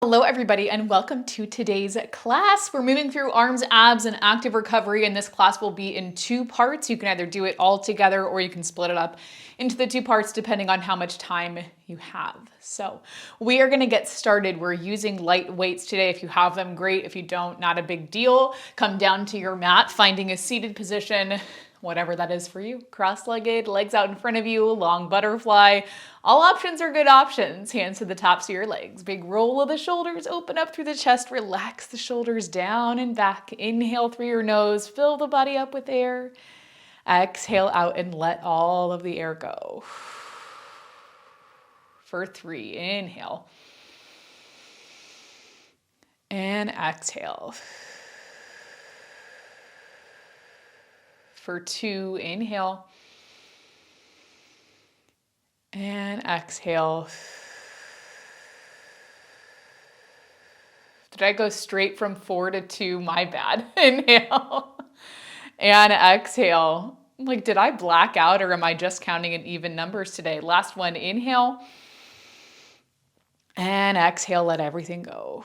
Hello everybody and welcome to today's class. We're moving through arms, abs, and active recovery, and this class will be in two parts. You can either do it all together or you can split it up into the two parts depending on how much time you have. So we are going to get started. We're using light weights today. If you have them, great. If you don't, not a big deal. Come down to your mat, finding a seated position, whatever that is for you. Cross-legged, legs out in front of you, long butterfly. All options are good options. Hands to the tops of your legs. Big roll of the shoulders, open up through the chest, relax the shoulders down and back. Inhale through your nose, fill the body up with air. Exhale out and let all of the air go. For 3, inhale. And exhale. For 2, inhale. And exhale. Did I go straight from 4 to 2? My bad. Inhale. And exhale. Like, did I black out or am I just counting in even numbers today? Last one, inhale. And exhale, let everything go.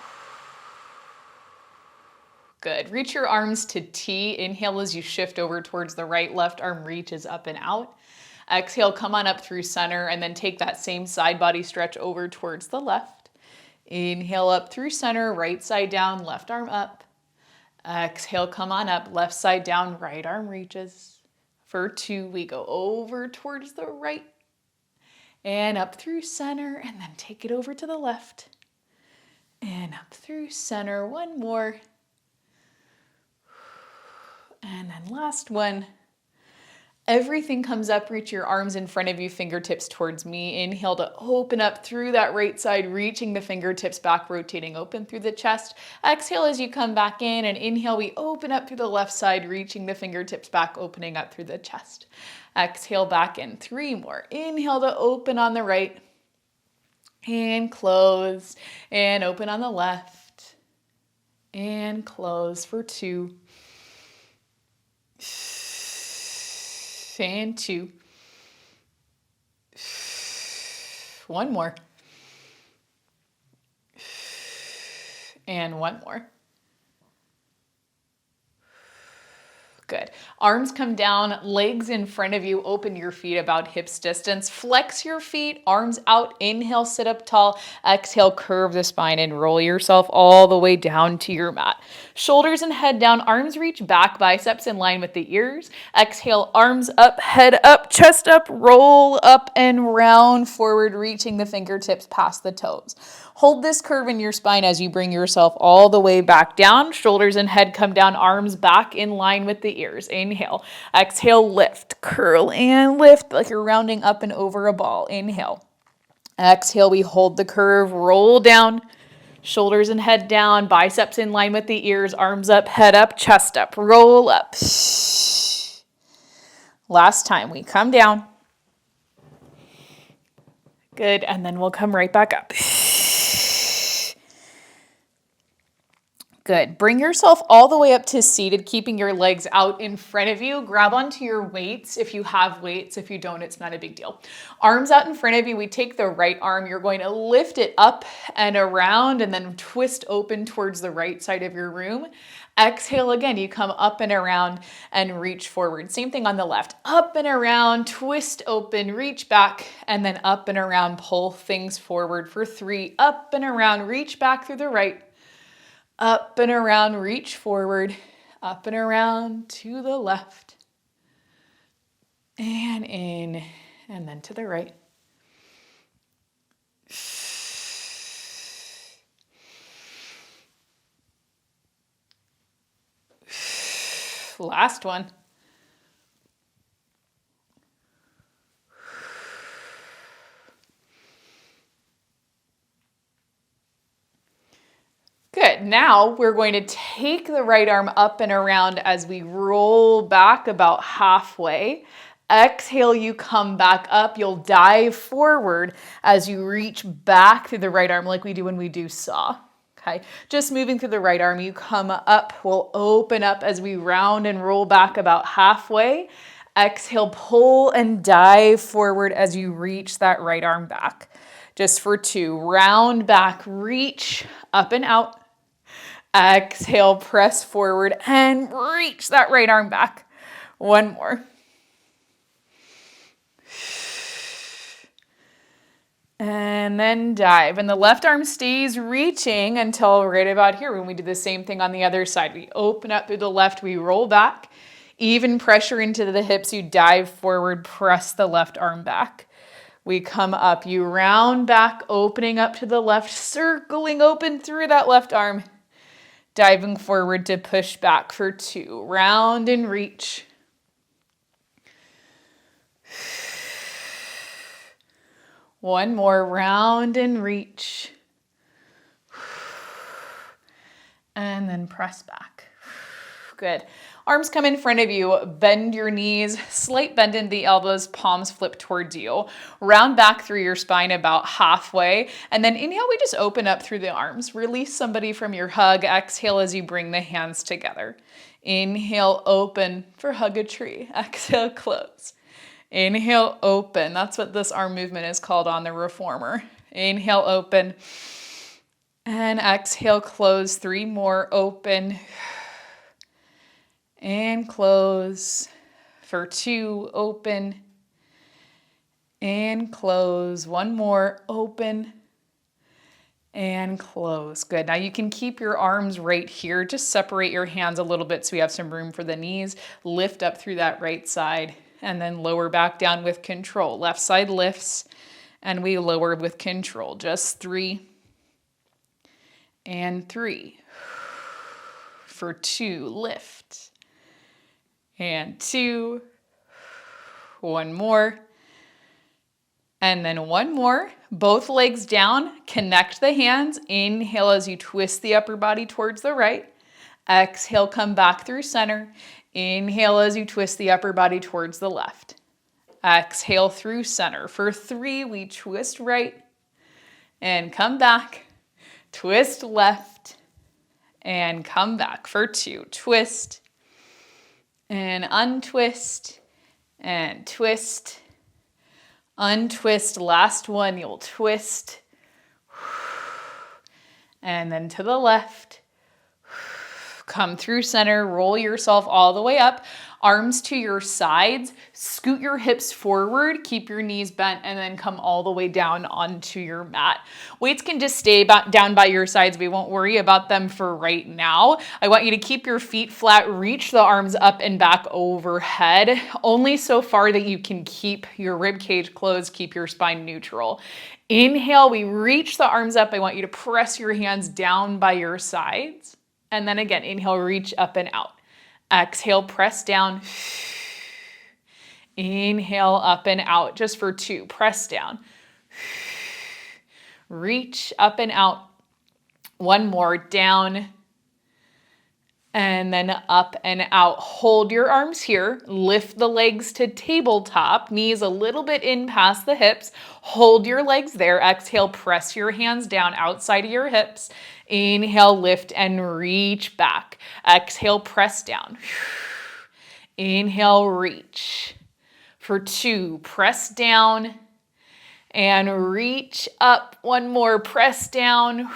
Good. Reach your arms to T. Inhale as you shift over towards the right. Left arm reaches up and out. Exhale, come on up through center and then take that same side body stretch over towards the left. Inhale up through center, right side down, left arm up. Exhale, come on up, left side down, right arm reaches. For 2, we go over towards the right and up through center and then take it over to the left and up through center. One more. And then last one. Everything comes up, reach your arms in front of you, fingertips towards me. Inhale to open up through that right side, reaching the fingertips back, rotating open through the chest. Exhale as you come back in, and inhale, we open up through the left side, reaching the fingertips back, opening up through the chest. Exhale back in, 3 more. Inhale to open on the right, and close, and open on the left, and close for 2. And 2. One more. And one more. Good. Arms come down, legs in front of you, open your feet about hips distance, flex your feet, arms out, inhale, sit up tall, exhale, curve the spine and roll yourself all the way down to your mat. Shoulders and head down, arms reach back, biceps in line with the ears. Exhale, arms up, head up, chest up, roll up and round forward, reaching the fingertips past the toes. Hold this curve in your spine as you bring yourself all the way back down. Shoulders and head come down, arms back in line with the ears. Inhale. Exhale, lift, curl and lift like you're rounding up and over a ball. Inhale. Exhale, we hold the curve, roll down. Shoulders and head down, biceps in line with the ears, arms up, head up, chest up, roll up. Last time, we come down. Good, and then we'll come right back up. Good. Bring yourself all the way up to seated, keeping your legs out in front of you. Grab onto your weights if you have weights. If you don't, it's not a big deal. Arms out in front of you. We take the right arm. You're going to lift it up and around and then twist open towards the right side of your room. Exhale again. You come up and around and reach forward. Same thing on the left. Up and around, twist open, reach back, and then up and around, pull things forward for 3. Up and around, reach back through the right. Up and around, reach forward, up and around to the left, and in, and then to the right. Last one. Good. Now we're going to take the right arm up and around as we roll back about halfway. Exhale, you come back up. You'll dive forward as you reach back through the right arm like we do when we do saw. Okay, just moving through the right arm, you come up. We'll open up as we round and roll back about halfway. Exhale, pull and dive forward as you reach that right arm back. Just for 2. Round back, reach up and out. Exhale, press forward and reach that right arm back. 1 more. And then dive. And the left arm stays reaching until right about here when we do the same thing on the other side. We open up through the left, we roll back. Even pressure into the hips, you dive forward, press the left arm back. We come up, you round back, opening up to the left, circling open through that left arm. Diving forward to push back for 2. Round and reach. One more, round and reach. And then press back. Good. Arms come in front of you, bend your knees, slight bend in the elbows, palms flip towards you. Round back through your spine about halfway, and then inhale, we just open up through the arms. Release somebody from your hug. Exhale as you bring the hands together. Inhale, open for hug a tree. Exhale, close. Inhale, open. That's what this arm movement is called on the reformer. Inhale, open. And exhale, close. 3 more, open. And close. For 2, open. And close. 1 more, open. And close. Good. Now you can keep your arms right here. Just separate your hands a little bit so we have some room for the knees. Lift up through that right side. And then lower back down with control. Left side lifts, and we lower with control. Just 3 and 3. For 2, lift. And 2. 1 more. And then 1 more. Both legs down, connect the hands. Inhale as you twist the upper body towards the right. Exhale, come back through center. Inhale as you twist the upper body towards the left. Exhale through center. For 3, we twist right and come back. Twist left and come back. For 2, twist and untwist and twist. Untwist. Last one, you'll twist. And then to the left. Come through center, roll yourself all the way up, arms to your sides, scoot your hips forward, keep your knees bent, and then come all the way down onto your mat. Weights can just stay down by your sides. We won't worry about them for right now. I want you to keep your feet flat, reach the arms up and back overhead, only so far that you can keep your rib cage closed, keep your spine neutral. Inhale, we reach the arms up. I want you to press your hands down by your sides. And then again, inhale, reach up and out. Exhale, press down. Inhale, up and out. Just for 2, press down. Reach up and out. 1 more, down. And then up and out. Hold your arms here. Lift the legs to tabletop. Knees a little bit in past the hips. Hold your legs there. Exhale, press your hands down outside of your hips. Inhale, lift and reach back. Exhale, press down. Inhale, reach. For 2, press down and reach up. 1 more, press down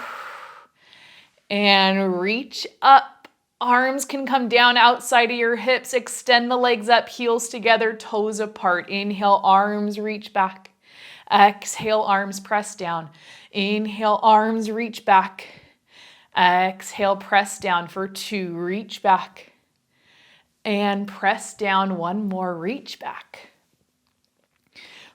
and reach up. Arms can come down outside of your hips. Extend the legs up, heels together, toes apart. Inhale, arms reach back. Exhale, arms press down. Inhale, arms reach back. Exhale, press down for 2, reach back. And press down. 1 more, reach back.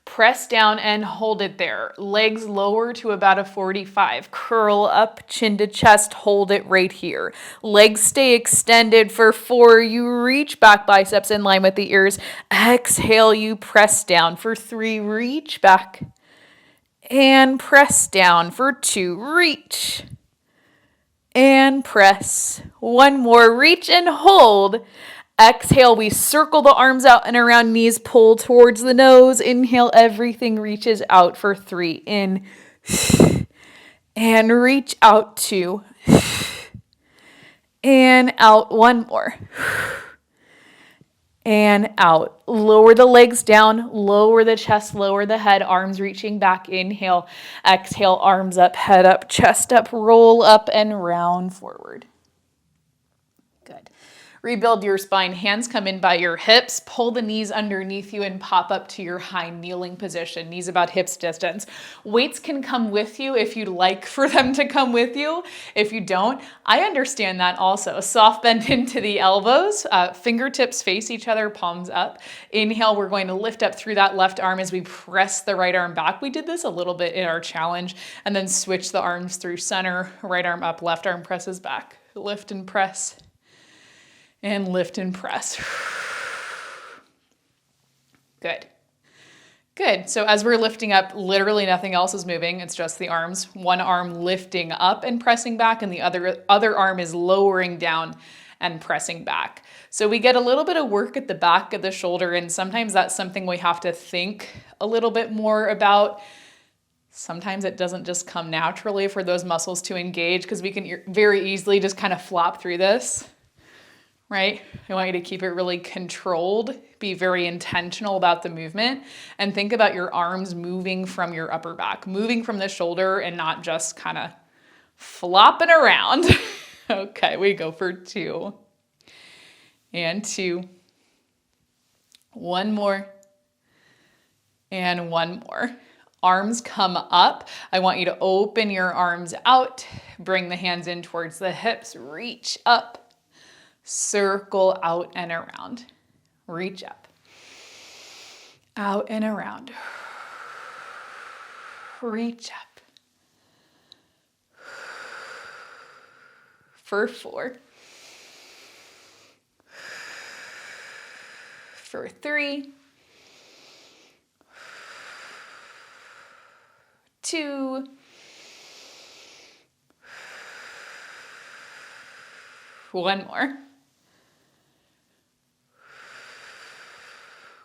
Press down and hold it there. Legs lower to about a 45. Curl up, chin to chest, hold it right here. Legs stay extended for 4. You reach back, biceps in line with the ears. Exhale, you press down. For 3, reach back. And press down. For 2, reach. And press. 1 more, reach and hold. Exhale, we circle the arms out and around, knees pull towards the nose. Inhale, everything reaches out for 3. In. And reach out 2. And out. 1 more. and out. Lower the legs down, lower the chest, lower the head, arms reaching back. Inhale, exhale, arms up, head up, chest up, roll up and round forward. Good. Rebuild your spine. Hands come in by your hips. Pull the knees underneath you and pop up to your high kneeling position. Knees about hips distance. Weights can come with you if you'd like for them to come with you. If you don't, I understand that also. Soft bend into the elbows. Fingertips face each other, palms up. Inhale, we're going to lift up through that left arm as we press the right arm back. We did this a little bit in our challenge. And then switch the arms through center. Right arm up, left arm presses back. Lift and press. And lift and press. Good. Good. So as we're lifting up, literally nothing else is moving. It's just the arms. One arm lifting up and pressing back, and the other arm is lowering down and pressing back. So we get a little bit of work at the back of the shoulder, and sometimes that's something we have to think a little bit more about. Sometimes it doesn't just come naturally for those muscles to engage, because we can very easily just kind of flop through this. Right? I want you to keep it really controlled, be very intentional about the movement, and think about your arms moving from your upper back, moving from the shoulder and not just kind of flopping around. Okay, we go for 2 and 2. One more and one more. Arms come up. I want you to open your arms out, bring the hands in towards the hips, reach up. Circle out and around. Reach up. Out and around. Reach up. For 4. For 3. 2. One more.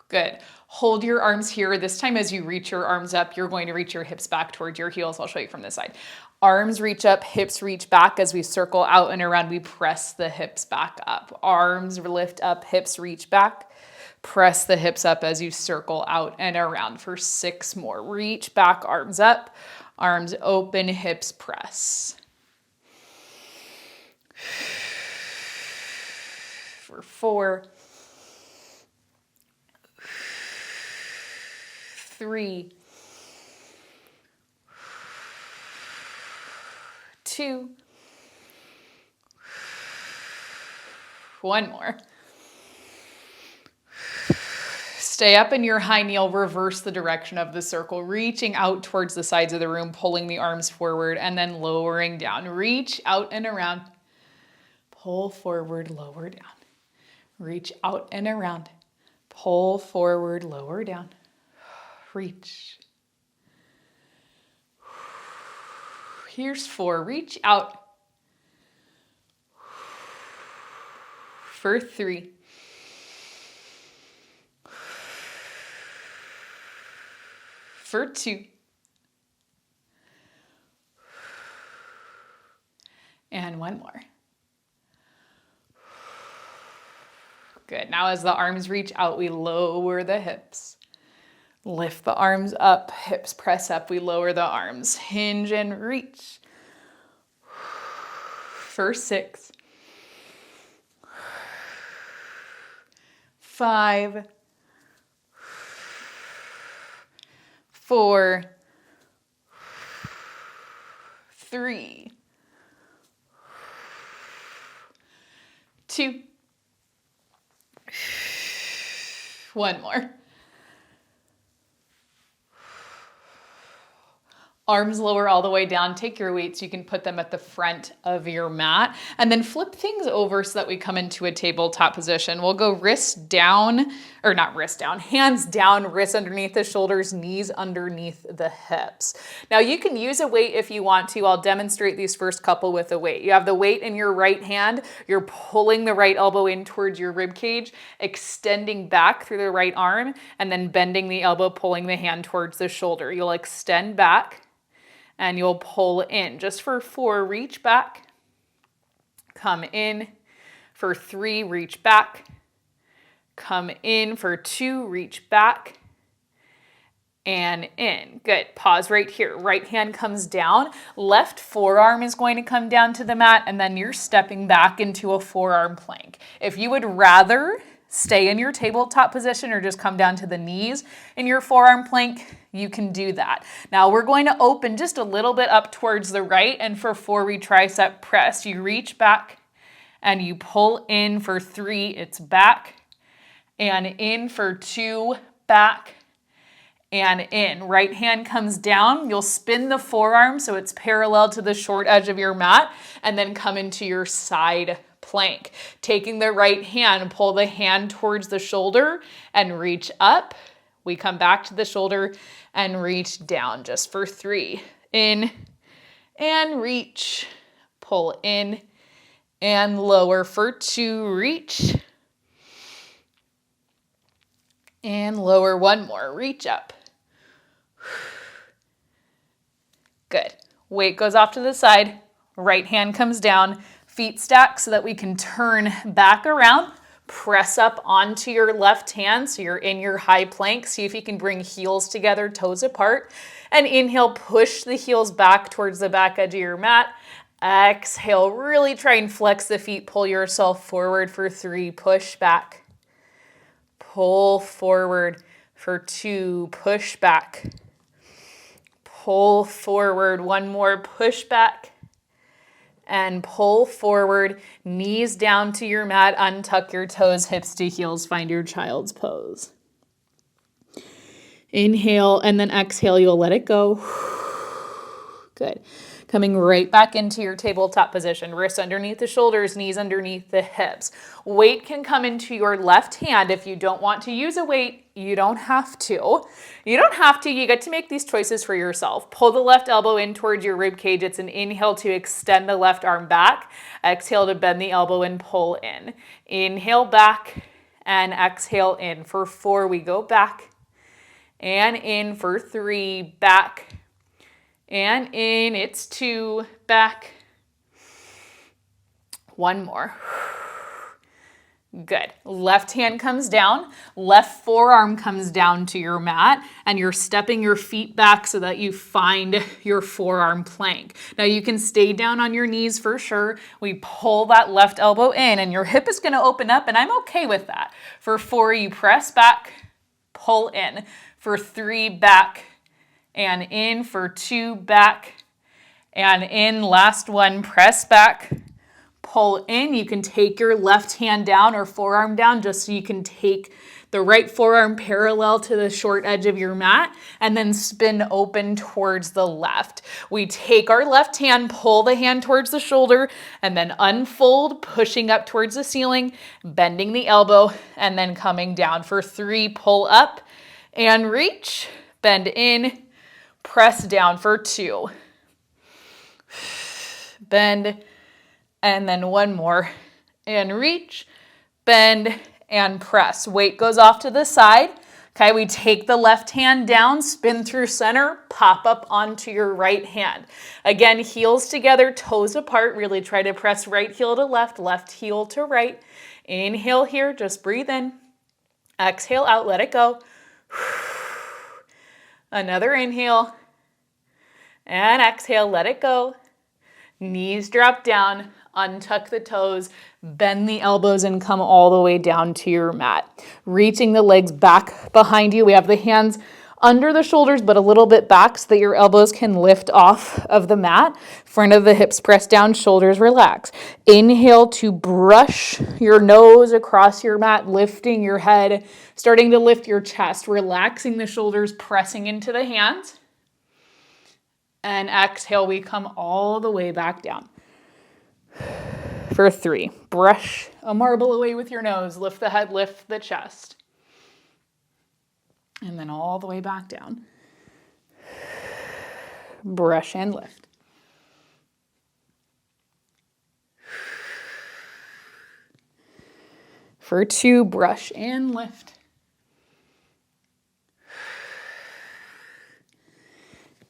Good. Hold your arms here. This time as you reach your arms up, you're going to reach your hips back towards your heels. I'll show you from this side. Arms reach up, hips reach back. As we circle out and around, we press the hips back up. Arms lift up, hips reach back. Press the hips up as you circle out and around for 6 more. Reach back, arms up, arms open, hips press. For 4. 3, 2, one more. Stay up in your high kneel, reverse the direction of the circle, reaching out towards the sides of the room, pulling the arms forward, and then lowering down. Reach out and around. Pull forward, lower down. Reach out and around. Pull forward, lower down. Reach. Here's 4. Reach out. For 3. For 2. And one more. Good. Now as the arms reach out, we lower the hips. Lift the arms up, hips press up, we lower the arms. Hinge and reach. For 6. 5. 4. 3. 2. One more. Arms lower all the way down. Take your weights. You can put them at the front of your mat and then flip things over so that we come into a tabletop position. We'll go wrists down, or not wrists down, hands down, wrists underneath the shoulders, knees underneath the hips. Now you can use a weight if you want to. I'll demonstrate these first couple with a weight. You have the weight in your right hand. You're pulling the right elbow in towards your rib cage, extending back through the right arm, and then bending the elbow, pulling the hand towards the shoulder. You'll extend back and you'll pull in. Just for 4, reach back, come in. For 3, reach back, Come in for 2, reach back and in. Good. Pause right here. Right hand comes down. Left forearm is going to come down to the mat, and then you're stepping back into a forearm plank. If you would rather stay in your tabletop position or just come down to the knees in your forearm plank, you can do that. Now we're going to open just a little bit up towards the right, and for 4, we tricep press. You reach back and you pull in for 3, it's back, and in for 2, back, and in. Right hand comes down. You'll spin the forearm so it's parallel to the short edge of your mat, and then come into your side plank. Taking the right hand, pull the hand towards the shoulder and reach up. We come back to the shoulder and reach down just for 3. In and reach. Pull in and lower for 2, reach. And lower 1 more, reach up. Good. Weight goes off to the side. Right hand comes down. Feet stack so that we can turn back around. Press up onto your left hand so you're in your high plank. See if you can bring heels together, toes apart. And inhale, push the heels back towards the back edge of your mat. Exhale, really try and flex the feet. Pull yourself forward for 3, push back. Pull forward for 2, push back. Pull forward, 1 more, push back. And pull forward, knees down to your mat, untuck your toes, hips to heels, find your child's pose. Inhale, and then exhale, you'll let it go. Good. Coming right back into your tabletop position. Wrists underneath the shoulders, knees underneath the hips. Weight can come into your left hand. If you don't want to use a weight, you don't have to. You don't have to. You get to make these choices for yourself. Pull the left elbow in towards your rib cage. It's an inhale to extend the left arm back. Exhale to bend the elbow and pull in. Inhale back and exhale in. For 4, we go back and in. For 3, back and in. It's 2, back. 1 more. Good. Left hand comes down, left forearm comes down to your mat, and you're stepping your feet back so that you find your forearm plank. Now you can stay down on your knees for sure. We pull that left elbow in and your hip is going to open up, and I'm okay with that. For 4, you press back, pull in. For 3, back and in. For 2, back and in. Last one, press back, pull in. You can take your left hand down or forearm down just so you can take the right forearm parallel to the short edge of your mat, and then spin open towards the left. We take our left hand, pull the hand towards the shoulder, and then unfold, pushing up towards the ceiling, bending the elbow, and then coming down. For 3, pull up and reach, bend in, press down. For 2, bend, and then 1 more, and reach, bend, and press. Weight goes off to the side. Okay, we take the left hand down, spin through center, pop up onto your right hand. Again, heels together, toes apart. Really try to press right heel to left, left heel to right. Inhale here, just breathe in. Exhale out, let it go. Another inhale. And exhale, let it go. Knees drop down, untuck the toes, bend the elbows, and come all the way down to your mat. Reaching the legs back behind you. We have the hands under the shoulders, but a little bit back so that your elbows can lift off of the mat. Front of the hips press down, shoulders relax. Inhale to brush your nose across your mat, lifting your head, starting to lift your chest, relaxing the shoulders, pressing into the hands. And exhale, we come all the way back down. For 3, brush a marble away with your nose, lift the head, lift the chest. And then all the way back down. Brush and lift. For 2, brush and lift.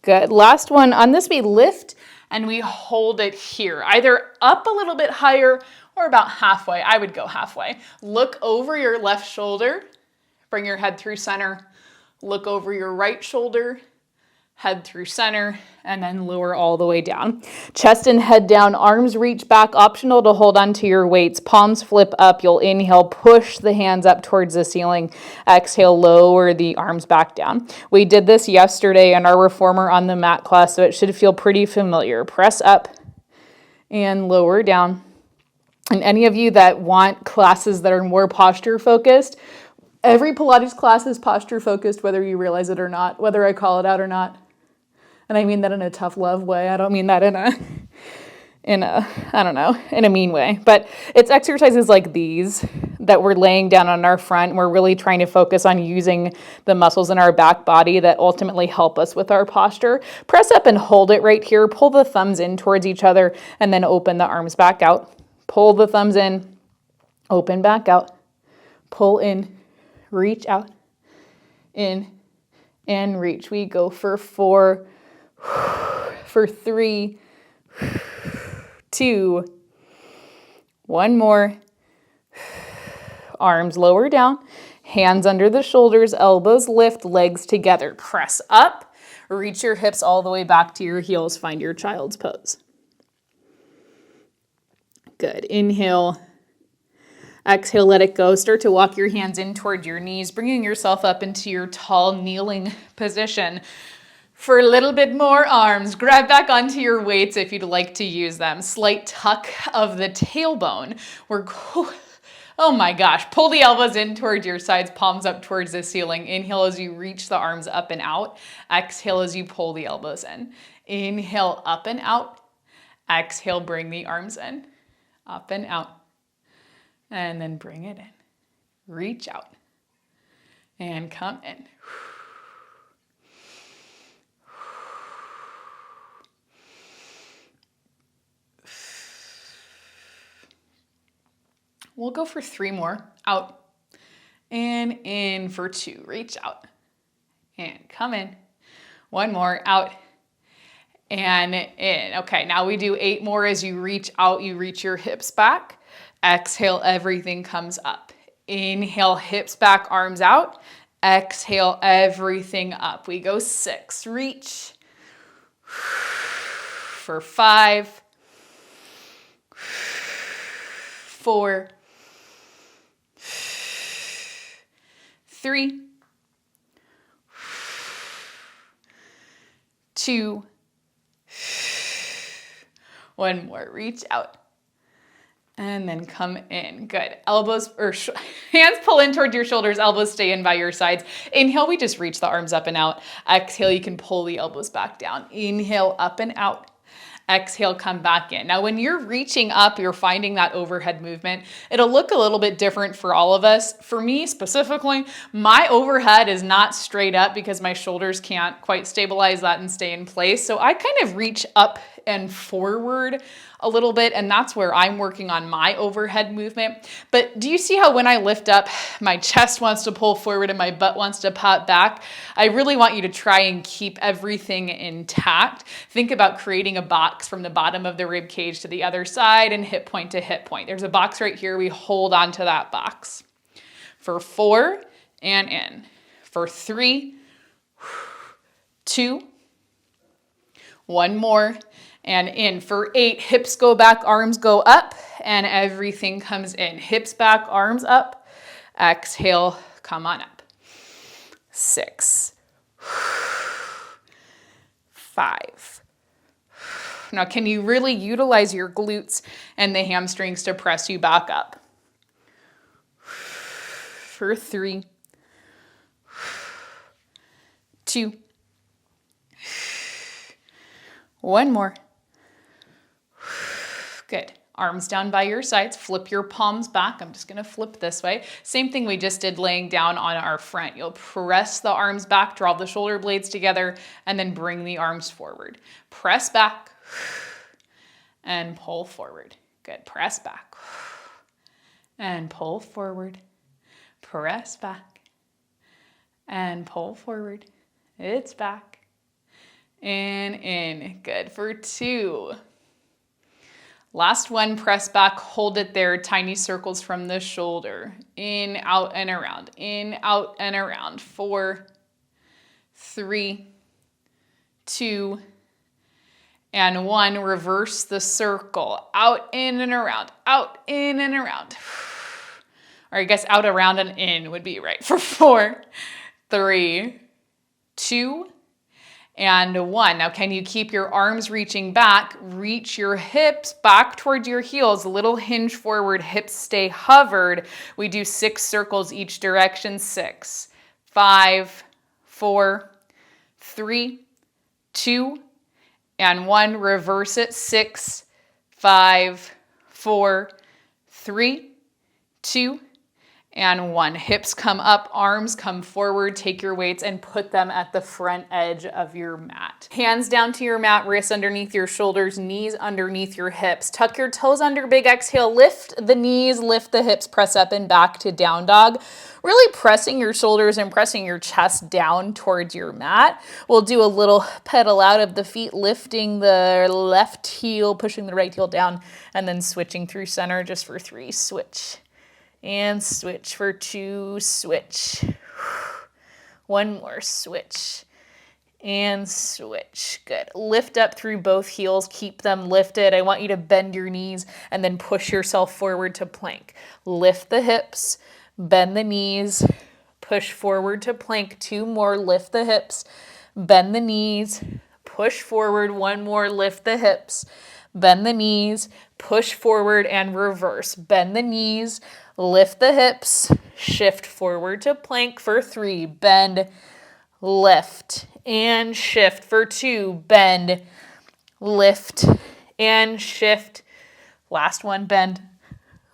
Good. Last one. On this, we lift and we hold it here, either up a little bit higher or about halfway. I would go halfway. Look over your left shoulder, bring your head through center. Look over your right shoulder, head through center, and then lower all the way down. Chest and head down, arms reach back, optional to hold onto your weights. Palms flip up. You'll inhale, push the hands up towards the ceiling. Exhale, lower the arms back down. We did this yesterday in our reformer on the mat class, so it should feel pretty familiar. Press up and lower down. And any of you that want classes that are more posture focused, every Pilates class is posture focused, whether you realize it or not, whether I call it out or not. And I mean that in a tough love way. I don't mean that in a mean way. But it's exercises like these that we're laying down on our front. We're really trying to focus on using the muscles in our back body that ultimately help us with our posture. Press up and hold it right here. Pull the thumbs in towards each other and then open the arms back out. Pull the thumbs in, open back out, pull in, reach out, in, and reach. We go for 4, for 3, 2, 1 more. Arms lower down, hands under the shoulders, elbows lift, legs together. Press up, reach your hips all the way back to your heels. Find your child's pose. Good. Inhale. Exhale, let it go. Start to walk your hands in toward your knees, bringing yourself up into your tall kneeling position. For a little bit more arms, grab back onto your weights if you'd like to use them. Slight tuck of the tailbone. Oh my gosh, pull the elbows in towards your sides, palms up towards the ceiling. Inhale as you reach the arms up and out. Exhale as you pull the elbows in. Inhale, up and out. Exhale, bring the arms in. Up and out. And then bring it in. Reach out. And come in. We'll go for 3 more. Out. And in for 2. Reach out. And come in. 1 more. Out. And in. Okay, now we do 8 more. As you reach out, you reach your hips back. Exhale, everything comes up. Inhale, hips back, arms out. Exhale, everything up. We go 6. Reach. For 5. 4. 3. 2. 1 more. Reach out. And then come in. Good. Elbows or hands pull in toward your shoulders. Elbows stay in by your sides. Inhale, we just reach the arms up and out. Exhale, you can pull the elbows back down. Inhale, up and out. Exhale, come back in. Now, when you're reaching up, you're finding that overhead movement. It'll look a little bit different for all of us. For me specifically, my overhead is not straight up because my shoulders can't quite stabilize that and stay in place. So I kind of reach up and forward a little bit, and that's where I'm working on my overhead movement. But do you see how when I lift up, my chest wants to pull forward and my butt wants to pop back? I really want you to try and keep everything intact. Think about creating a box from the bottom of the rib cage to the other side and hip point to hip point. There's a box right here. We hold on to that box. For 4 and in. For 3, 2, 1 more. And in. For 8, hips go back, arms go up, and everything comes in. Hips back, arms up. Exhale, come on up. 6, 5. Now, can you really utilize your glutes and the hamstrings to press you back up? For 3, 2, 1 more. Good. Arms down by your sides. Flip your palms back. I'm just going to flip this way. Same thing we just did laying down on our front. You'll press the arms back, draw the shoulder blades together, and then bring the arms forward. Press back and pull forward. Good. Press back and pull forward. Press back and pull forward. It's back and in. Good. For 2. Last one, press back, hold it there, tiny circles from the shoulder. In, out, and around. In, out, and around. 4, 3, 2, and 1. Reverse the circle. Out, in, and around. Out, in, and around. Or I guess out, around, and in would be right for 4, 3, 2, and 1. Now, can you keep your arms reaching back? Reach your hips back towards your heels. A little hinge forward, hips stay hovered. We do 6 circles each direction. 6, 5, 4, 3, 2, and 1. Reverse it. 6, 5, 4, 3, 2, and 1. Hips come up, arms come forward. Take your weights and put them at the front edge of your mat. Hands down to your mat, wrists underneath your shoulders, knees underneath your hips. Tuck your toes under, big exhale. Lift the knees, lift the hips, press up and back to down dog. Really pressing your shoulders and pressing your chest down towards your mat. We'll do a little pedal out of the feet, lifting the left heel, pushing the right heel down, and then switching through center just for 3. Switch. And switch for 2, switch. 1 more, switch. And switch. Good. Lift up through both heels. Keep them lifted. I want you to bend your knees and then push yourself forward to plank. Lift the hips, bend the knees, push forward to plank. 2 more, lift the hips, bend the knees, push forward. 1 more, lift the hips, bend the knees, push forward and reverse. Bend the knees, lift the hips, shift forward to plank for 3, bend, lift, and shift for 2, bend, lift, and shift. Last one, bend,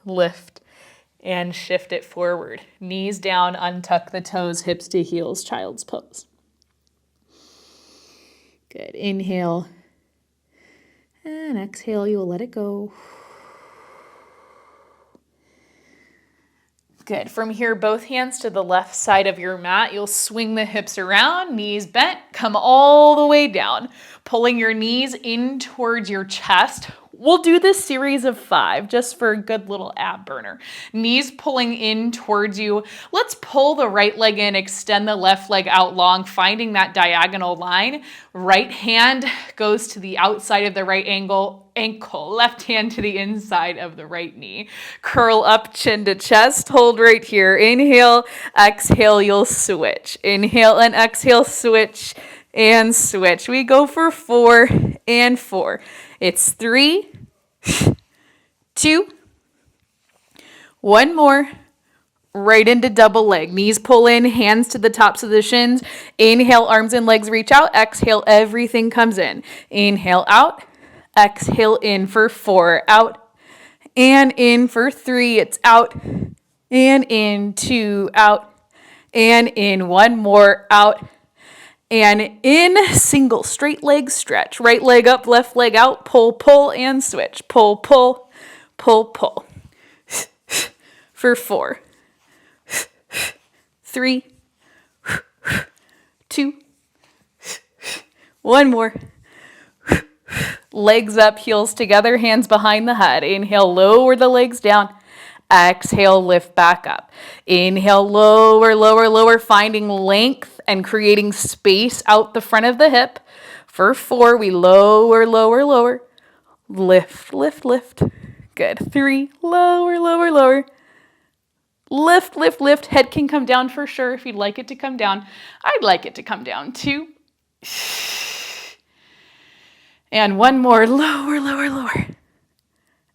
lift, and shift it forward. Knees down, untuck the toes, hips to heels, child's pose. Good. Inhale, and exhale, you'll let it go. Good. From here, both hands to the left side of your mat. You'll swing the hips around, knees bent, come all the way down, pulling your knees in towards your chest. We'll do this series of 5 just for a good little ab burner. Knees pulling in towards you. Let's pull the right leg in, extend the left leg out long, finding that diagonal line. Right hand goes to the outside of the right ankle, left hand to the inside of the right knee. Curl up, chin to chest, hold right here. Inhale, exhale, you'll switch. Inhale and exhale, switch and switch. We go for 4 and 4. It's 3, 2, 1 more. Right into double leg. Knees pull in, hands to the tops of the shins. Inhale, arms and legs reach out. Exhale, everything comes in. Inhale, out. Exhale, in for 4. Out and in for 3. It's out and in. 2, out and in. 1 more, out and in. Single straight leg stretch. Right leg up, left leg out. Pull, pull, and switch. Pull, pull, pull, pull. For 4, 3, 2, 1 more. Legs up, heels together, hands behind the head. Inhale, lower the legs down. Exhale, lift back up. Inhale, lower, lower, lower, finding length and creating space out the front of the hip. For 4, we lower, lower, lower. Lift, lift, lift. Good. 3, lower, lower, lower. Lift, lift, lift. Head can come down for sure if you'd like it to come down. I'd like it to come down. 2. And 1 more. Lower, lower, lower.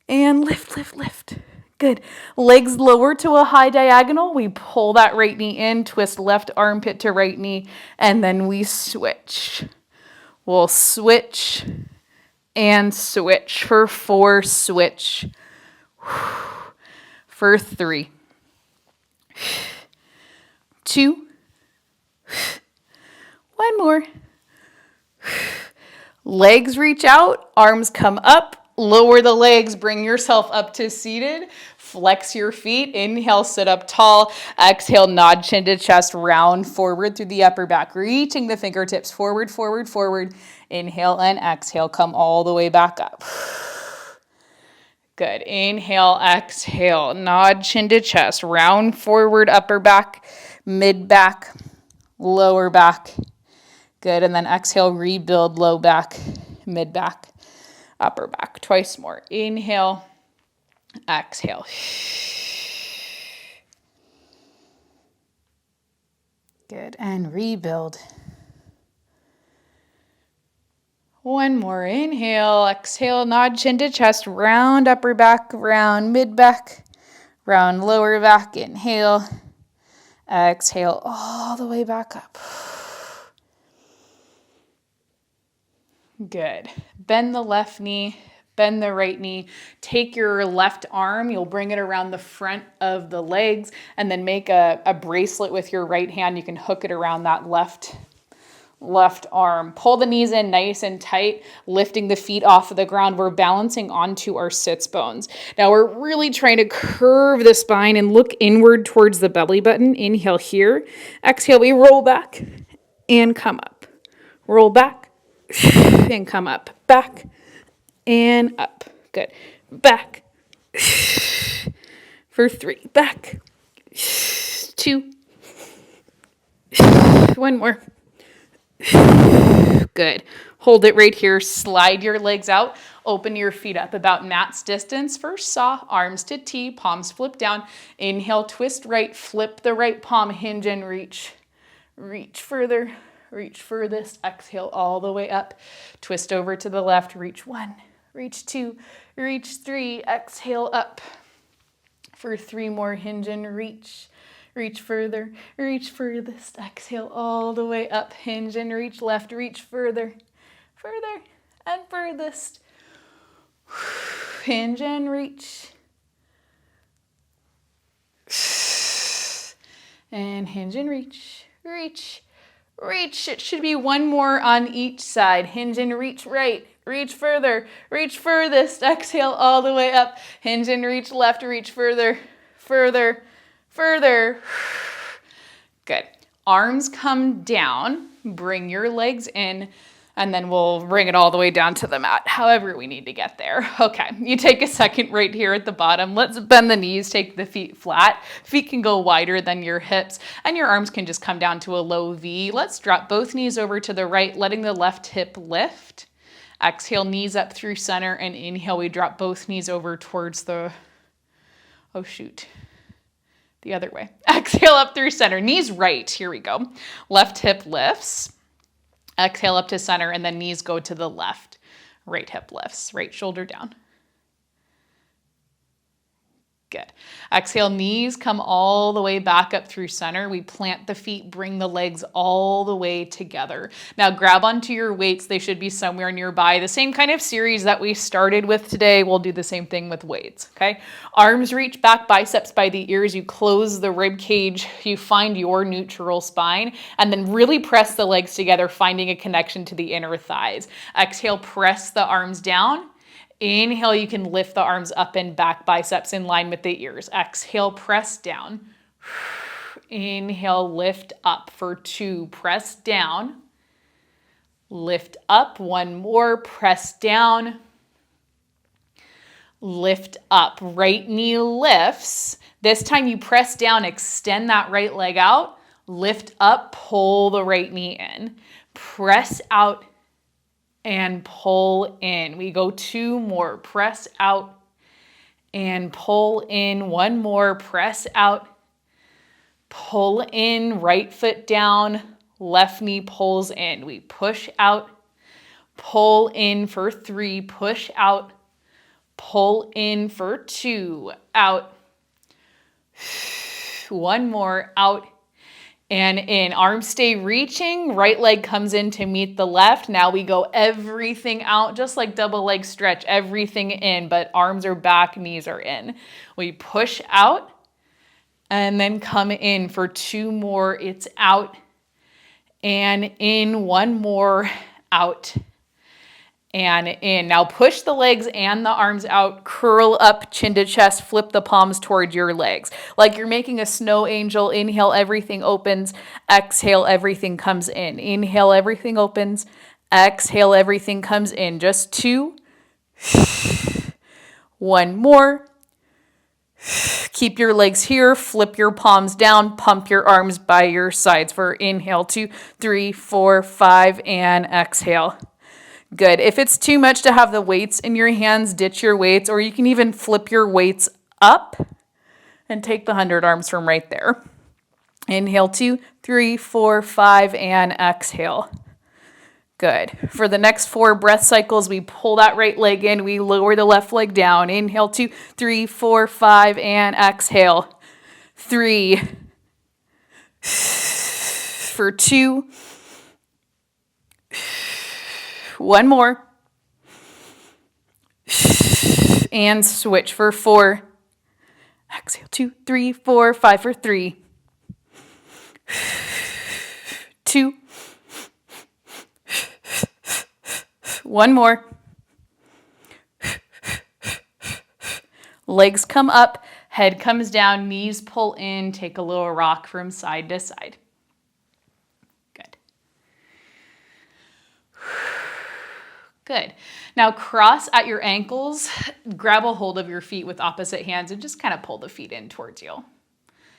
And lift, lift, lift. Good. Legs lower to a high diagonal. We pull that right knee in, twist left armpit to right knee, and then we switch. We'll switch and switch. For 4, switch. For 3, 2, 1 more. Legs reach out, arms come up, lower the legs, bring yourself up to seated, flex your feet, inhale, sit up tall, exhale, nod chin to chest, round forward through the upper back, reaching the fingertips forward, forward, forward, inhale and exhale, come all the way back up. Good. Inhale, exhale, nod chin to chest, round forward, upper back, mid back, lower back. Good. And then exhale, rebuild low back, mid back, upper back. Twice more. Inhale, exhale. Good. And rebuild. One more. Inhale, exhale, nod chin to chest, round upper back, round mid back, round lower back. Inhale, exhale, all the way back up. Good. Bend the left knee, bend the right knee. Take your left arm, you'll bring it around the front of the legs, and then make a bracelet with your right hand. You can hook it around that left arm. Pull the knees in nice and tight, lifting the feet off of the ground. We're balancing onto our sits bones. Now we're really trying to curve the spine and look inward towards the belly button. Inhale here. Exhale, we roll back and come up. Roll back and come up. Back and up. Good. Back for 3. Back. 2. 1 more. Good. Hold it right here. Slide your legs out. Open your feet up about mat's distance. First saw, arms to T, palms flip down. Inhale, twist right, flip the right palm, hinge and reach. Reach further, reach furthest. Exhale all the way up. Twist over to the left. Reach 1, reach 2, reach 3. Exhale up for 3 more. Hinge and reach. Reach further, reach furthest. Exhale all the way up. Hinge and reach left. Reach further, further and furthest. Hinge and reach. And hinge and reach. Reach, reach. It should be 1 more on each side. Hinge and reach right. Reach further, reach furthest. Exhale all the way up. Hinge and reach left. Reach further, further, further. Good. Arms come down. Bring your legs in, and then we'll bring it all the way down to the mat, however we need to get there. Okay, you take a second right here at the bottom. Let's bend the knees, take the feet flat. Feet can go wider than your hips, and your arms can just come down to a low V. Let's drop both knees over to the right, letting the left hip lift. Exhale, knees up through center, and inhale, we drop both knees over towards the, the other way. Exhale up through center, knees right, here we go. Left hip lifts. Exhale up to center, and then knees go to the left. Right hip lifts, right shoulder down. Good. Exhale, knees come all the way back up through center. We plant the feet, bring the legs all the way together. Now grab onto your weights. They should be somewhere nearby. The same kind of series that we started with today, we'll do the same thing with weights, okay? Arms reach back, biceps by the ears. You close the rib cage. You find your neutral spine, and then really press the legs together, finding a connection to the inner thighs. Exhale, press the arms down. Inhale, you can lift the arms up and back, biceps in line with the ears. Exhale, press down. Inhale, lift up for 2. Press down. Lift up. 1 more. Press down. Lift up. Right knee lifts. This time you press down, extend that right leg out. Lift up, pull the right knee in. Press out and pull in. We go 2 more. Press out and pull in. 1 more. Press out. Pull in. Right foot down. Left knee pulls in. We push out. Pull in for 3. Push out. Pull in for 2. Out. 1 more. Out. And in. Arms stay reaching. Right leg comes in to meet the left. Now we go everything out, just like double leg stretch, everything in, but arms are back, knees are in. We push out and then come in for 2 more. It's out and in. 1 more. Out and in. Now push the legs and the arms out, curl up, chin to chest, flip the palms toward your legs. Like you're making a snow angel. Inhale, everything opens. Exhale, everything comes in. Inhale, everything opens. Exhale, everything comes in. Just 2. One more. Keep your legs here, flip your palms down, pump your arms by your sides for inhale, 2, 3, 4, 5, and exhale. Good. If it's too much to have the weights in your hands, ditch your weights, or you can even flip your weights up and take the 100 arms from right there. Inhale, 2, 3, 4, 5, and exhale. Good. For the next 4 breath cycles, we pull that right leg in, we lower the left leg down. Inhale, 2, 3, 4, 5, and exhale. 3. For 2. One more. And switch for 4. Exhale, 2, 3, 4, 5 for 3. 2. One more. Legs come up, head comes down, knees pull in, take a little rock from side to side. Good. Good. Now cross at your ankles, grab a hold of your feet with opposite hands and just kind of pull the feet in towards you,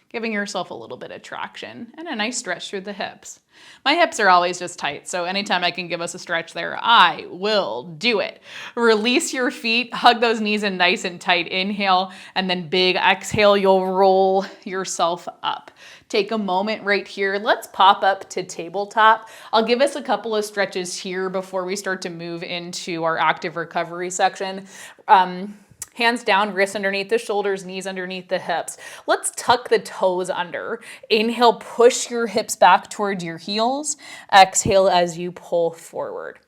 giving yourself a little bit of traction and a nice stretch through the hips. My hips are always just tight, so anytime I can give us a stretch there, I will do it. Release your feet, hug those knees in nice and tight. Inhale, and then big exhale, you'll roll yourself up. Take a moment right here. Let's pop up to tabletop. I'll give us a couple of stretches here before we start to move into our active recovery section. Hands down, wrists underneath the shoulders, knees underneath the hips. Let's tuck the toes under. Inhale, push your hips back towards your heels. Exhale as you pull forward.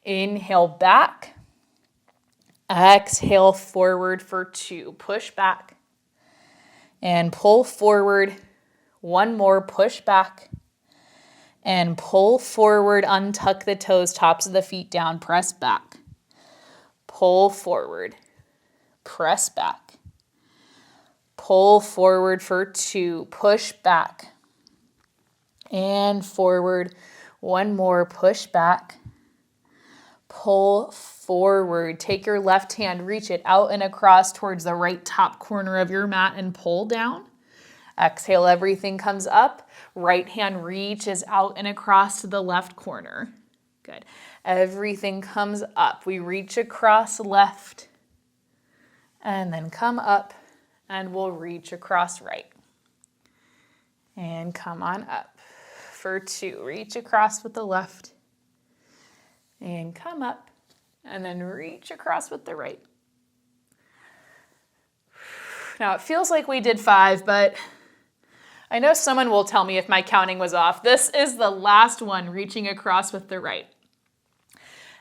Inhale back. Exhale forward for 2. Push back and pull forward. One more, push back and pull forward. Untuck the toes, tops of the feet down, press back. Pull forward. Press back. Pull forward for 2. Push back. And forward. One more. Push back. Pull forward. Take your left hand, reach it out and across towards the right top corner of your mat and pull down. Exhale, everything comes up. Right hand reaches out and across to the left corner. Good. Everything comes up. We reach across left. And then come up and we'll reach across right. And come on up. For 2, reach across with the left. And come up and then reach across with the right. Now it feels like we did 5, but I know someone will tell me if my counting was off. This is the last one, reaching across with the right.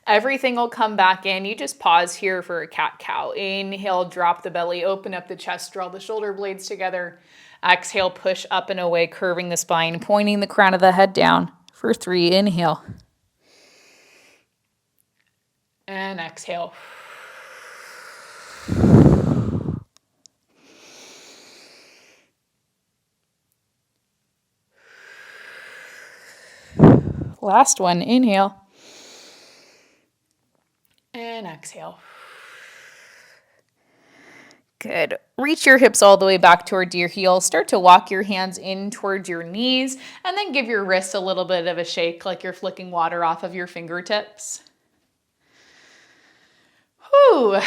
Everything will come back in. You just pause here for a cat-cow. Inhale, drop the belly, open up the chest, draw the shoulder blades together. Exhale, push up and away, curving the spine, pointing the crown of the head down. For 3, inhale. And exhale. Last one, inhale. And exhale. Good. Reach your hips all the way back towards your heels. Start to walk your hands in towards your knees and then give your wrists a little bit of a shake like you're flicking water off of your fingertips. Whew.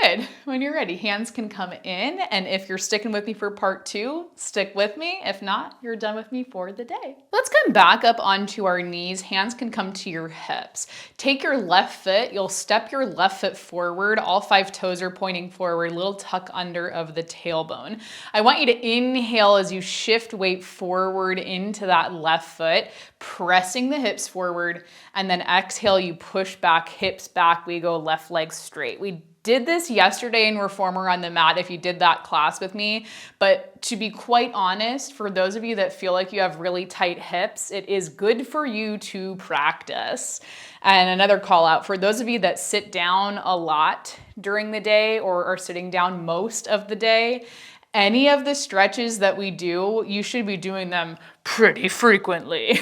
Good. When you're ready, hands can come in, and if you're sticking with me for part 2, stick with me. If not, you're done with me for the day. Let's come back up onto our knees. Hands can come to your hips. Take your left foot. You'll step your left foot forward. All 5 toes are pointing forward, little tuck under of the tailbone. I want you to inhale as you shift weight forward into that left foot, pressing the hips forward, and then exhale, you push back, hips back. We go left leg straight. We did this yesterday in Reformer on the mat if you did that class with me, but to be quite honest, for those of you that feel like you have really tight hips, it is good for you to practice. And another call out for those of you that sit down a lot during the day or are sitting down most of the day, any of the stretches that we do, you should be doing them pretty frequently.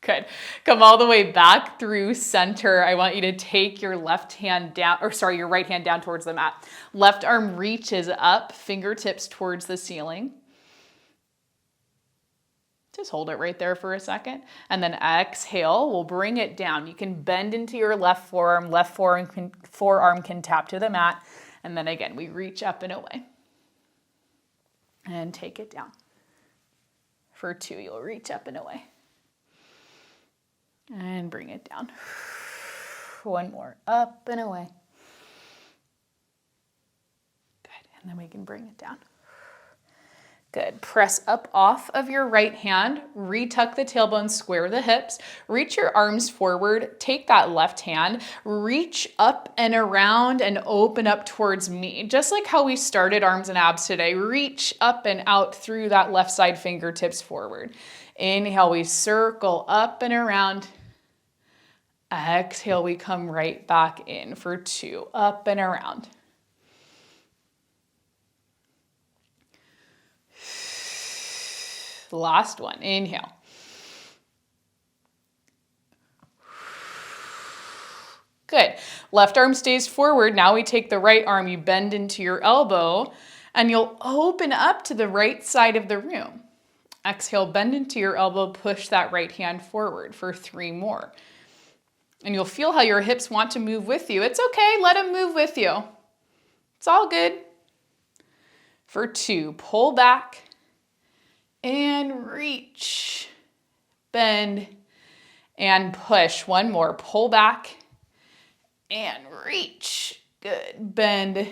Good. Come all the way back through center. I want you to take your left hand down, or sorry, your right hand down towards the mat. Left arm reaches up, fingertips towards the ceiling. Just hold it right there for a second. And then exhale, we'll bring it down. You can bend into your left forearm forearm can tap to the mat. And then again, we reach up and away. And take it down. For 2, you'll reach up and away. And bring it down. 1 more, up and away. Good, and then we can bring it down. Good, press up off of your right hand, retuck the tailbone, square the hips, reach your arms forward, take that left hand, reach up and around and open up towards me. Just like how we started arms and abs today, reach up and out through that left side, fingertips forward. Inhale, we circle up and around. Exhale, we come right back in for 2, up and around. Last one, inhale. Good. Left arm stays forward. Now we take the right arm, you bend into your elbow, and you'll open up to the right side of the room. Exhale, bend into your elbow, push that right hand forward for 3 more. And you'll feel how your hips want to move with you. It's okay, let them move with you. It's all good. For 2, pull back and reach, bend and push. 1 more, pull back and reach. Good, bend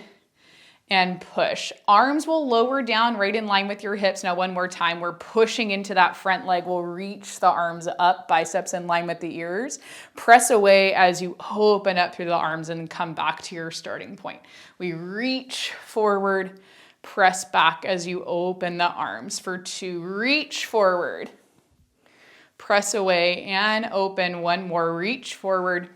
and push. Arms will lower down right in line with your hips. Now 1 more time, we're pushing into that front leg. We'll reach the arms up, biceps in line with the ears. Press away as you open up through the arms and come back to your starting point. We reach forward, press back as you open the arms. For 2, reach forward, press away and open. 1 more, reach forward,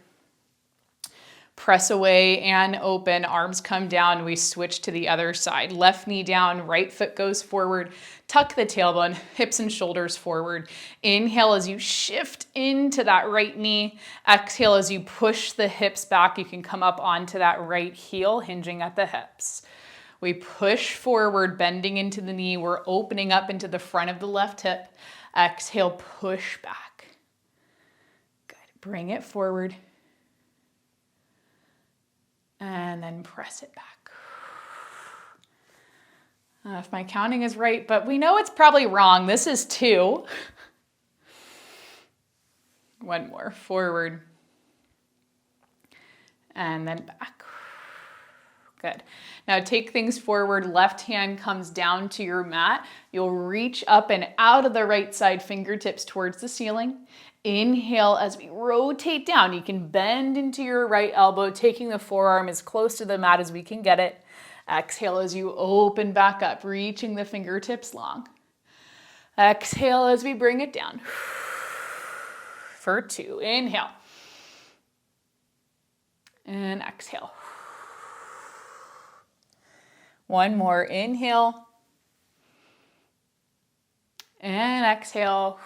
press away and open, arms come down, we switch to the other side. Left knee down, right foot goes forward, tuck the tailbone, hips and shoulders forward. Inhale as you shift into that right knee. Exhale as you push the hips back. You can come up onto that right heel, hinging at the hips. We push forward, bending into the knee. We're opening up into the front of the left hip. Exhale, push back. Good, bring it forward. And then press it back. If my counting is right, but we know it's probably wrong. This is 2. 1 more, forward. And then back. Good. Now take things forward. Left hand comes down to your mat. You'll reach up and out of the right side, fingertips towards the ceiling. Inhale as we rotate down. You can bend into your right elbow, taking the forearm as close to the mat as we can get it. Exhale as you open back up, reaching the fingertips long. Exhale as we bring it down. For 2, inhale. And exhale. 1 more, inhale. And exhale.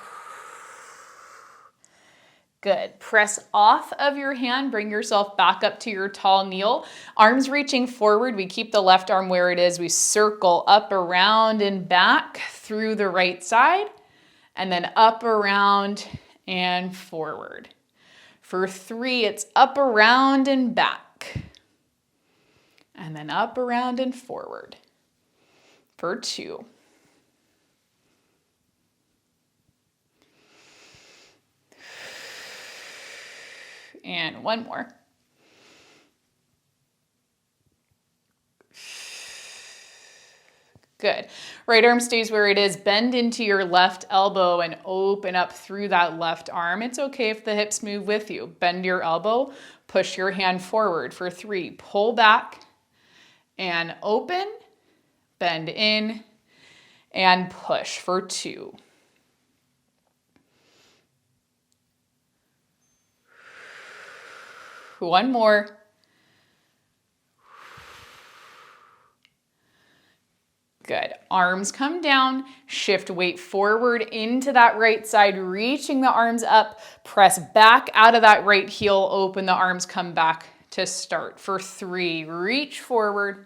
Good. Press off of your hand, bring yourself back up to your tall kneel. Arms reaching forward, we keep the left arm where it is. We circle up, around, and back through the right side, and then up, around, and forward. For 3, it's up, around, and back, and then up, around, and forward. For 2. And 1 more. Good. Right arm stays where it is. Bend into your left elbow and open up through that left arm. It's okay if the hips move with you. Bend your elbow, push your hand forward. For 3, pull back and open, bend in and push. For 2. One more. Good. Arms come down, shift weight forward into that right side, reaching the arms up, press back out of that right heel, open the arms, come back to start. For 3, reach forward,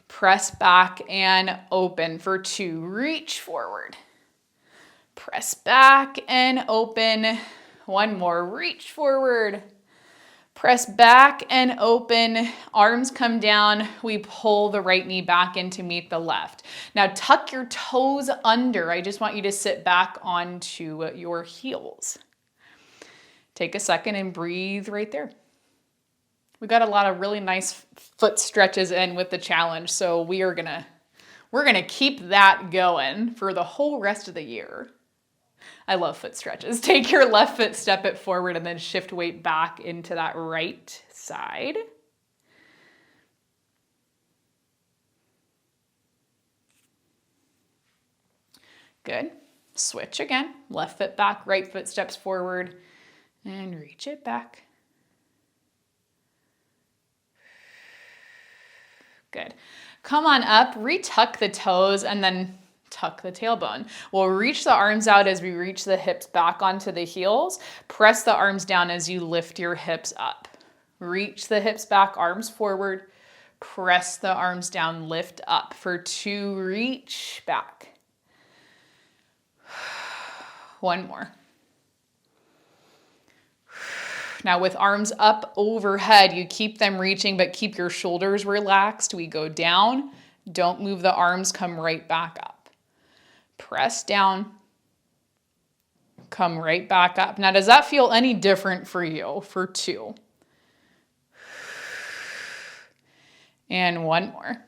press back and open. For 2, reach forward, press back and open. One more, reach forward, press back and open, arms come down, we pull the right knee back in to meet the left. Now tuck your toes under. I just want you to sit back onto your heels. Take a second and breathe right there. We got a lot of really nice foot stretches in with the challenge, so we're gonna keep that going for the whole rest of the year. I love foot stretches. Take your left foot, step it forward, and then shift weight back into that right side. Good. Switch again. Left foot back, right foot steps forward, and reach it back. Good. Come on up, retuck the toes, and then tuck the tailbone. We'll reach the arms out as we reach the hips back onto the heels. Press the arms down as you lift your hips up. Reach the hips back, arms forward. Press the arms down, lift up. For 2, reach back. One more. Now with arms up overhead, you keep them reaching, but keep your shoulders relaxed. We go down, don't move the arms, come right back up. Press down, come right back up. Now, does that feel any different for you? For 2. And one more.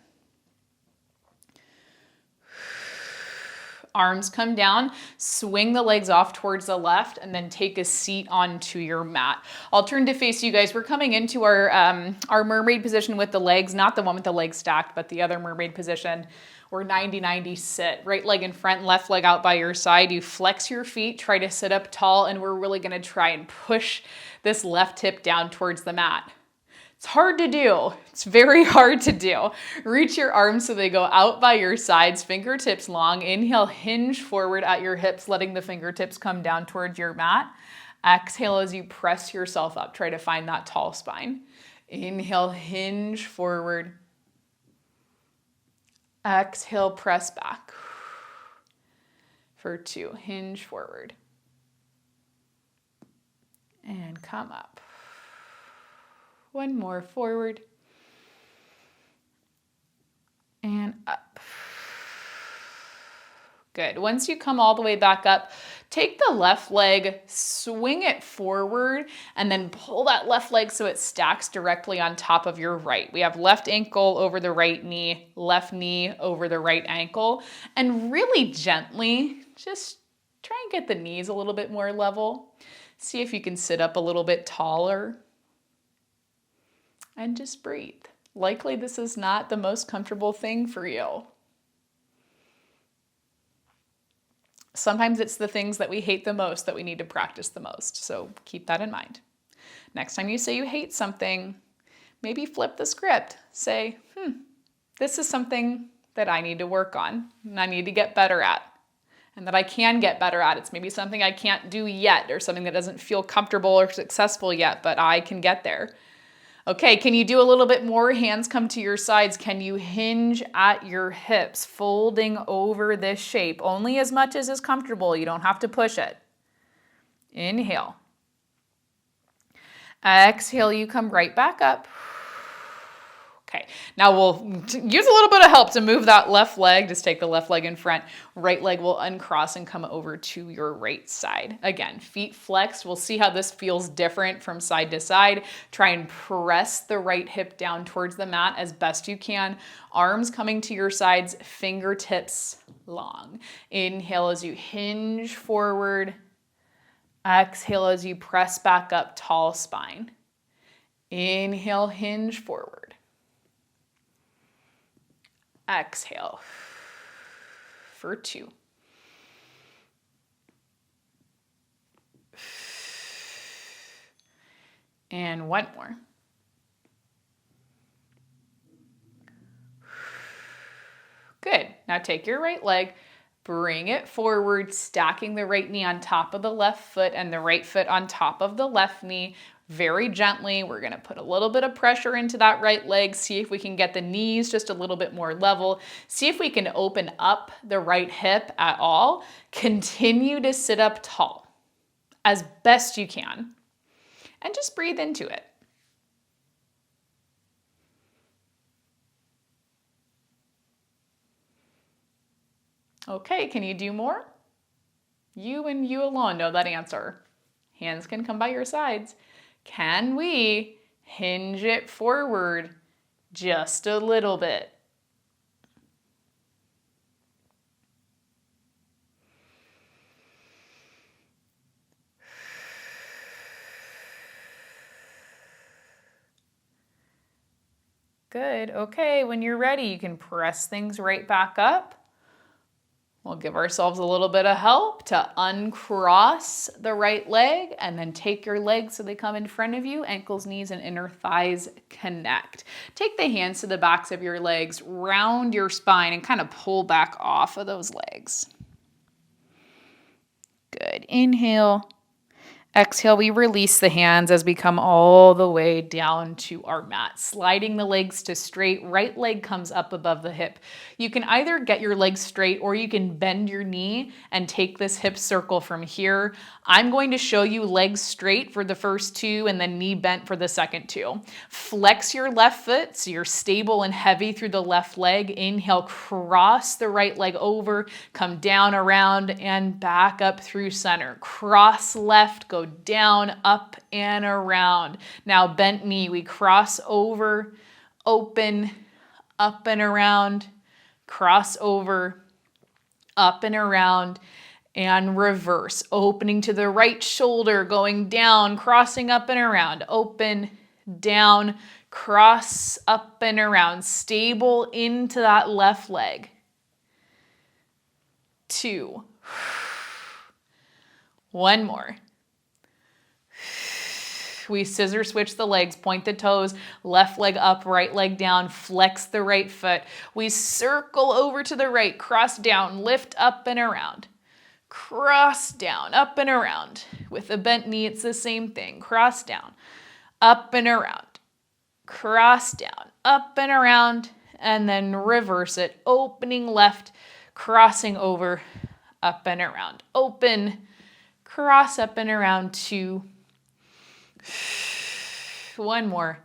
Arms come down, swing the legs off towards the left, and then take a seat onto your mat. I'll turn to face you guys. We're coming into our mermaid position with the legs, not the one with the legs stacked, but the other mermaid position. We're 90-90 sit. Right leg in front, left leg out by your side. You flex your feet, try to sit up tall, and we're really gonna try and push this left hip down towards the mat. It's hard to do. It's very hard to do. Reach your arms so they go out by your sides, fingertips long. Inhale, hinge forward at your hips, letting the fingertips come down towards your mat. Exhale as you press yourself up. Try to find that tall spine. Inhale, hinge forward. Exhale, press back. For 2, hinge forward. And come up. One more, forward and up. Good. Once you come all the way back up, take the left leg, swing it forward, and then pull that left leg so it stacks directly on top of your right. We have left ankle over the right knee, left knee over the right ankle, and really gently, just try and get the knees a little bit more level. See if you can sit up a little bit taller. And just breathe. Likely this is not the most comfortable thing for you. Sometimes it's the things that we hate the most that we need to practice the most, so keep that in mind. Next time you say you hate something, maybe flip the script. Say, this is something that I need to work on and I need to get better at, and that I can get better at. It's maybe something I can't do yet, or something that doesn't feel comfortable or successful yet, but I can get there. Okay, can you do a little bit more? Hands come to your sides. Can you hinge at your hips, folding over this shape? Only as much as is comfortable. You don't have to push it. Inhale. Exhale, you come right back up. Okay, now we'll use a little bit of help to move that left leg. Just take the left leg in front. Right leg will uncross and come over to your right side. Again, feet flexed. We'll see how this feels different from side to side. Try and press the right hip down towards the mat as best you can. Arms coming to your sides, fingertips long. Inhale as you hinge forward. Exhale as you press back up, tall spine. Inhale, hinge forward. Exhale for 2. And one more. Good. Now take your right leg, bring it forward, stacking the right knee on top of the left foot and the right foot on top of the left knee. Very gently, we're gonna put a little bit of pressure into that right leg, see if we can get the knees just a little bit more level, see if we can open up the right hip at all. Continue to sit up tall as best you can and just breathe into it. Okay, can you do more? You and you alone know that answer. Hands can come by your sides. Can we hinge it forward just a little bit? Good. Okay, when you're ready, you can press things right back up. We'll give ourselves a little bit of help to uncross the right leg and then take your legs so they come in front of you. Ankles, knees, and inner thighs connect. Take the hands to the backs of your legs, round your spine, and kind of pull back off of those legs. Good. Inhale. Exhale, we release the hands as we come all the way down to our mat, sliding the legs to straight. Right leg comes up above the hip. You can either get your legs straight or you can bend your knee and take this hip circle from here. I'm going to show you legs straight for the first two and then knee bent for the second two. Flex your left foot so you're stable and heavy through the left leg. Inhale, cross the right leg over, come down, around, and back up through center. Cross left, go down, up, and around. Now bent knee, we cross over, open, up and around, cross over, up and around, and reverse. Opening to the right shoulder, going down, crossing up and around, open, down, cross, up and around, stable into that left leg. 2. 1 more. We scissor switch the legs, point the toes, left leg up, right leg down, flex the right foot. We circle over to the right, cross down, lift up and around. Cross down, up and around. With a bent knee, it's the same thing. Cross down, up and around. Cross down, up and around, and then reverse it. Opening left, crossing over, up and around. Open, cross up and around. 2. 1 more.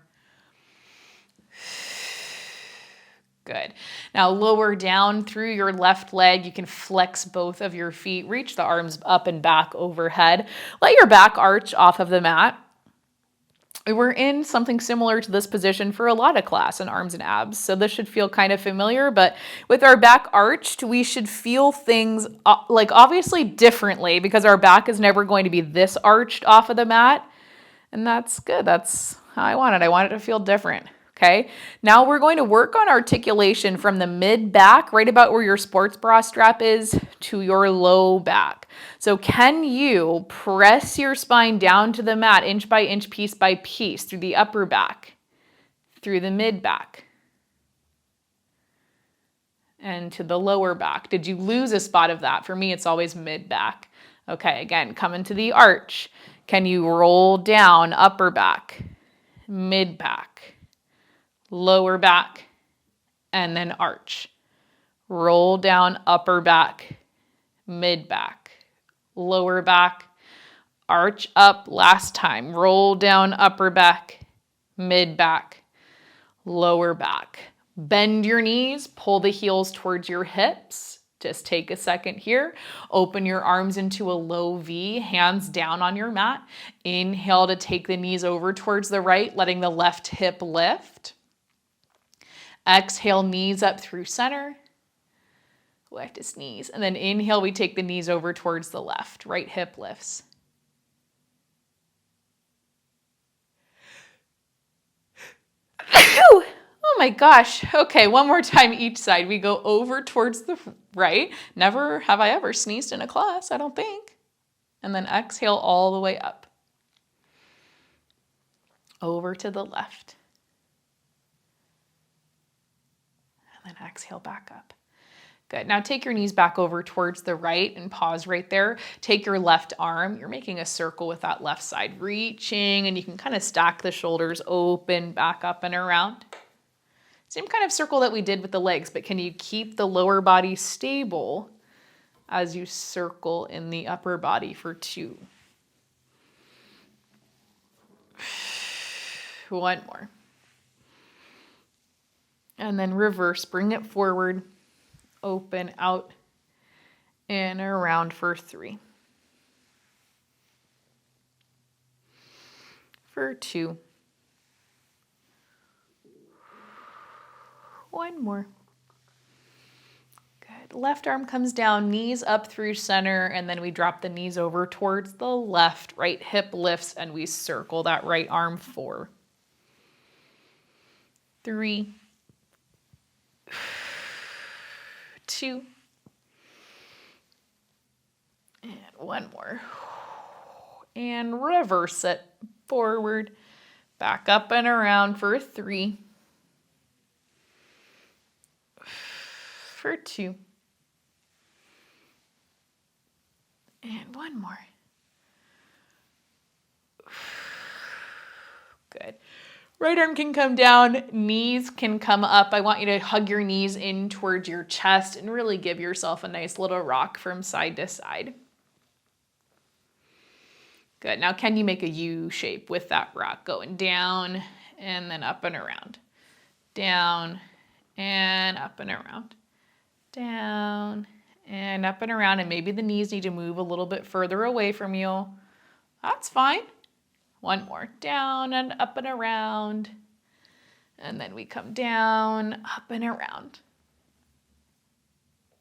Good. Now lower down through your left leg. You can flex both of your feet. Reach the arms up and back overhead. Let your back arch off of the mat. We're in something similar to this position for a lot of class in arms and abs, so this should feel kind of familiar, but with our back arched, we should feel things like obviously differently because our back is never going to be this arched off of the mat, and that's good. That's how I want it. I want it to feel different. Okay, now we're going to work on articulation from the mid back, right about where your sports bra strap is, to your low back. So can you press your spine down to the mat inch by inch, piece by piece, through the upper back, through the mid back, and to the lower back? Did you lose a spot of that? For me, it's always mid back. Okay, again, come into the arch. Can you roll down upper back, mid back, lower back, and then arch? Roll down upper back, mid back, lower back, arch up. Last time. Roll down upper back, mid back, lower back. Bend your knees, pull the heels towards your hips. Just take a second here. Open your arms into a low V, hands down on your mat. Inhale to take the knees over towards the right, letting the left hip lift. Exhale, knees up through center. Left knees. And then inhale, we take the knees over towards the left. Right hip lifts. Oh my gosh. Okay, one more time each side. We go over towards the right. Never have I ever sneezed in a class, I don't think. And then exhale all the way up. Over to the left. And then exhale back up. Good. Now take your knees back over towards the right and pause right there. Take your left arm. You're making a circle with that left side, reaching, and you can kind of stack the shoulders open, back up and around. Same kind of circle that we did with the legs, but can you keep the lower body stable as you circle in the upper body for 2? One more. And then reverse, bring it forward, open, out, and around for 3. For 2. One more. Good. Left arm comes down, knees up through center, and then we drop the knees over towards the left. Right hip lifts, and we circle that right arm 4. 3. 2. And one more. And reverse it. Forward, back up and around for 3. For 2. And one more. Good. Right arm can come down, knees can come up. I want you to hug your knees in towards your chest and really give yourself a nice little rock from side to side. Good. Now can you make a U shape with that rock going down and then up and around? Down and up and around. Down and up and around, and maybe the knees need to move a little bit further away from you. That's fine. One more. Down and up and around. And then we come down, up and around.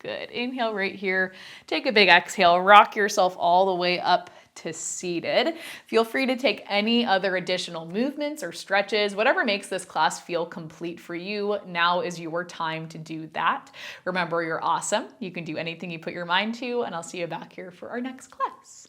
Good. Inhale right here. Take a big exhale. Rock yourself all the way up to seated. Feel free to take any other additional movements or stretches, whatever makes this class feel complete for you. Now is your time to do that. Remember, you're awesome. You can do anything you put your mind to, and I'll see you back here for our next class.